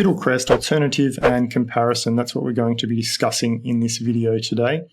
Fidelcrest alternative and comparison. That's what we're going to be discussing in this video today.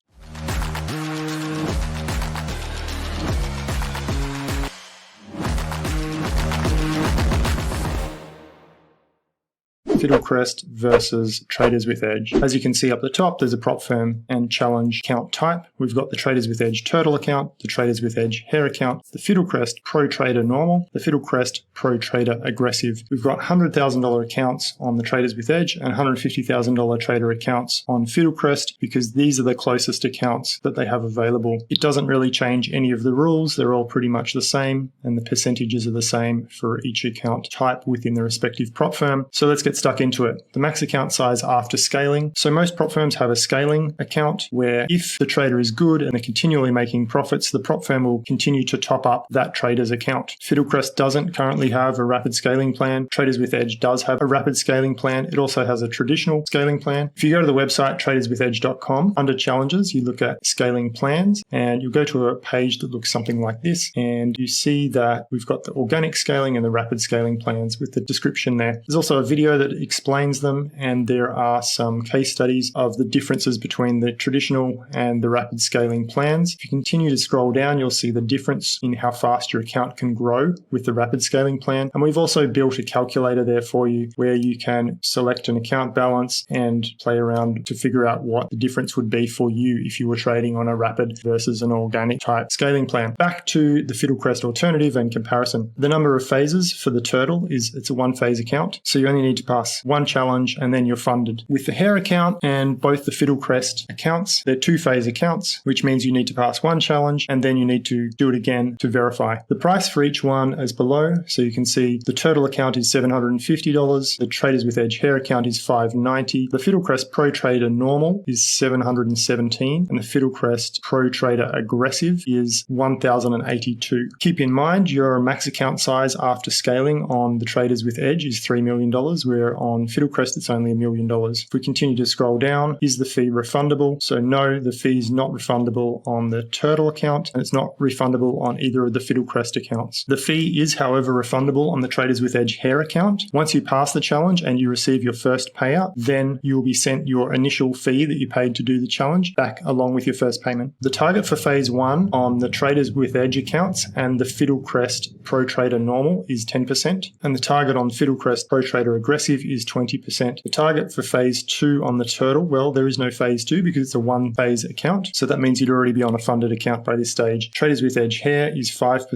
Fidelcrest versus Traders with Edge. As you can see up the top, there's a prop firm and challenge account type. We've got the Traders with Edge Turtle account, the Traders with Edge Hare account, the Fidelcrest Pro Trader Normal, the Fidelcrest Pro Trader Aggressive. We've got $100,000 accounts on the Traders with Edge and $150,000 trader accounts on Fidelcrest because these are the closest accounts that they have available. It doesn't really change any of the rules. They're all pretty much the same and the percentages are the same for each account type within the respective prop firm. So let's get stuck into it. The max account size after scaling. So most prop firms have a scaling account where if the trader is good and they're continually making profits, the prop firm will continue to top up that trader's account. Fidelcrest doesn't currently have a rapid scaling plan. Traders with Edge does have a rapid scaling plan. It also has a traditional scaling plan. If you go to the website traderswithedge.com, under challenges, you look at scaling plans and you'll go to a page that looks something like this. And you see that we've got the organic scaling and the rapid scaling plans with the description there. There's also a video that explains them, and there are some case studies of the differences between the traditional and the rapid scaling plans. If you continue to scroll down, you'll see the difference in how fast your account can grow with the rapid scaling plan. And we've also built a calculator there for you where you can select an account balance and play around to figure out what the difference would be for you if you were trading on a rapid versus an organic type scaling plan. Back to the Fidelcrest alternative and comparison. The number of phases for the turtle is it's a one-phase account, so you only need to pass one challenge and then you're funded. With the Hare account and both the Fidelcrest accounts, they're two-phase accounts, which means you need to pass one challenge and then you need to do it again to verify. The price for each one is below, so you can see the Turtle account is $750, the Traders with Edge Hare account is $590, the Fidelcrest Pro Trader Normal is $717, and the Fidelcrest Pro Trader Aggressive is $1,082. Keep in mind your max account size after scaling on the Traders with Edge is $3 million, where on Fidelcrest it's only $1 million. If we continue to scroll down, is the fee refundable? So no, the fee is not refundable on the Turtle account and it's not refundable on either of the Fidelcrest accounts. The fee is, however, refundable on the Traders with Edge Hare account. Once you pass the challenge and you receive your first payout, then you will be sent your initial fee that you paid to do the challenge back along with your first payment. The target for phase 1 on the Traders with Edge accounts and the Fidelcrest Pro Trader Normal is 10%, and the target on Fidelcrest Pro Trader Aggressive is 20%. The target for phase 2 on the Turtle, well, there is no phase 2 because it's a one-phase account, so that means you'd already be on a funded account by this stage. Traders with Edge Hare is 5%,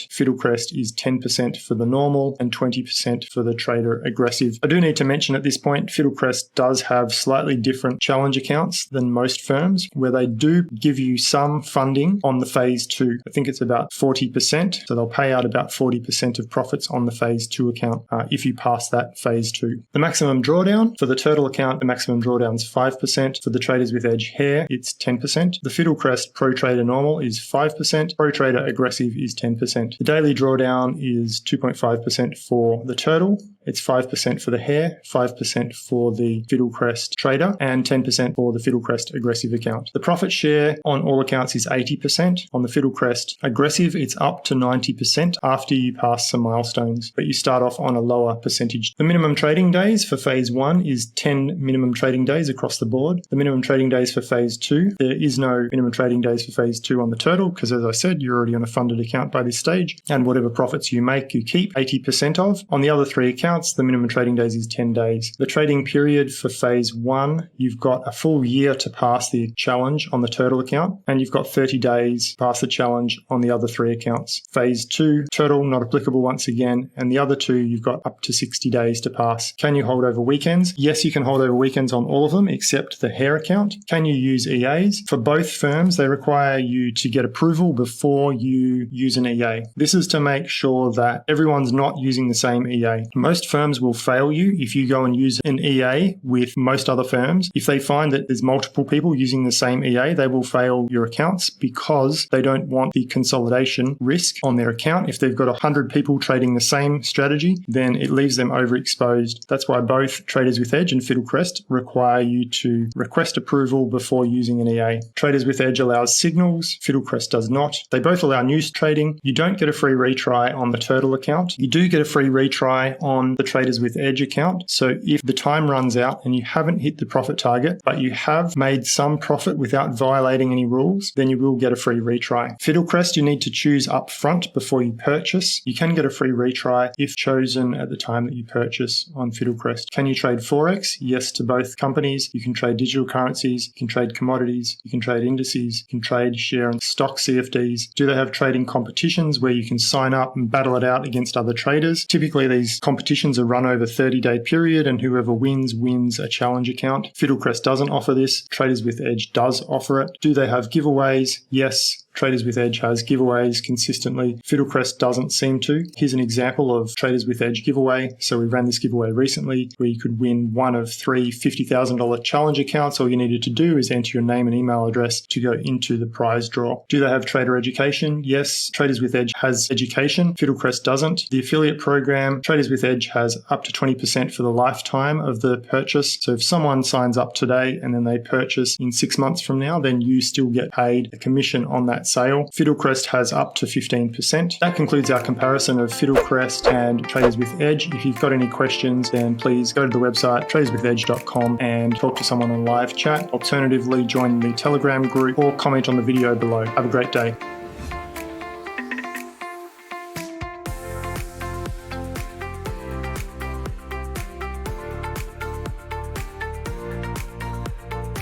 Fidelcrest is 10% for the Normal and 20% for the Trader Aggressive. I do need to mention at this point, Fidelcrest does have slightly different challenge accounts than most firms, where they do give you some funding on the phase 2. I think it's about 40%, so they'll pay out about 40% of profits on the phase 2 account if you pass that phase 2. The maximum drawdown for the Turtle account, the maximum drawdown is 5%. For the Traders with Edge Hare, it's 10%. The Fidelcrest Pro Trader Normal is 5%. Pro Trader Aggressive is 10%. The daily drawdown is 2.5% for the Turtle. It's 5% for the Hare, 5% for the Fidelcrest Trader, and 10% for the Fidelcrest Aggressive account. The profit share on all accounts is 80%. On the Fidelcrest Aggressive, it's up to 90% after you pass some milestones, but you start off on a lower percentage. The minimum trading days for phase 1 is 10 minimum trading days across the board. The minimum trading days for phase 2, there is no minimum trading days for phase 2 on the Turtle because, as I said, you're already on a funded account by this stage, and whatever profits you make, you keep 80% of. On the other three accounts, the minimum trading days is 10 days. The trading period for phase 1, you've got a full year to pass the challenge on the Turtle account, and you've got 30 days to pass the challenge on the other three accounts. Phase 2, Turtle, not applicable once again, and the other two, you've got up to 60 days to pass. Can you hold over weekends? Yes, you can hold over weekends on all of them except the Hare account. Can you use EAs? For both firms, they require you to get approval before you use an EA. This is to make sure that everyone's not using the same EA. Most firms will fail you if you go and use an EA with most other firms. If they find that there's multiple people using the same EA, they will fail your accounts because they don't want the consolidation risk on their account. If they've got 100 people trading the same strategy, then it leaves them overexposed. That's why both Traders with Edge and Fidelcrest require you to request approval before using an EA. Traders with Edge allows signals, Fidelcrest does not. They both allow news trading. You don't get a free retry on the Turtle account. You do get a free retry on the Traders with Edge account. So if the time runs out and you haven't hit the profit target, but you have made some profit without violating any rules, then you will get a free retry. Fidelcrest, you need to choose up front before you purchase. You can get a free retry if chosen at the time that you purchase on Fidelcrest. Can you trade Forex? Yes to both companies. You can trade digital currencies, you can trade commodities, you can trade indices, you can trade share and stock CFDs. Do they have trading competitions where you can sign up and battle it out against other traders? Typically, these competitions are run over a 30-day period, and whoever wins a challenge account. Fidelcrest doesn't offer this. Traders with Edge does offer it. Do they have giveaways? Yes. Traders with Edge has giveaways consistently. Fidelcrest doesn't seem to. Here's an example of Traders with Edge giveaway. So we ran this giveaway recently where you could win one of 3 $50,000 challenge accounts. All you needed to do is enter your name and email address to go into the prize draw. Do they have trader education? Yes. Traders with Edge has education. Fidelcrest doesn't. The affiliate program, Traders with Edge has up to 20% for the lifetime of the purchase. So if someone signs up today and then they purchase in 6 months from now, then you still get paid a commission on that sale. Fidelcrest has up to 15%. That concludes our comparison of Fidelcrest and Traders with Edge. If you've got any questions, then please go to the website traderswithedge.com and talk to someone on live chat. Alternatively, join the Telegram group or comment on the video below. Have a great day.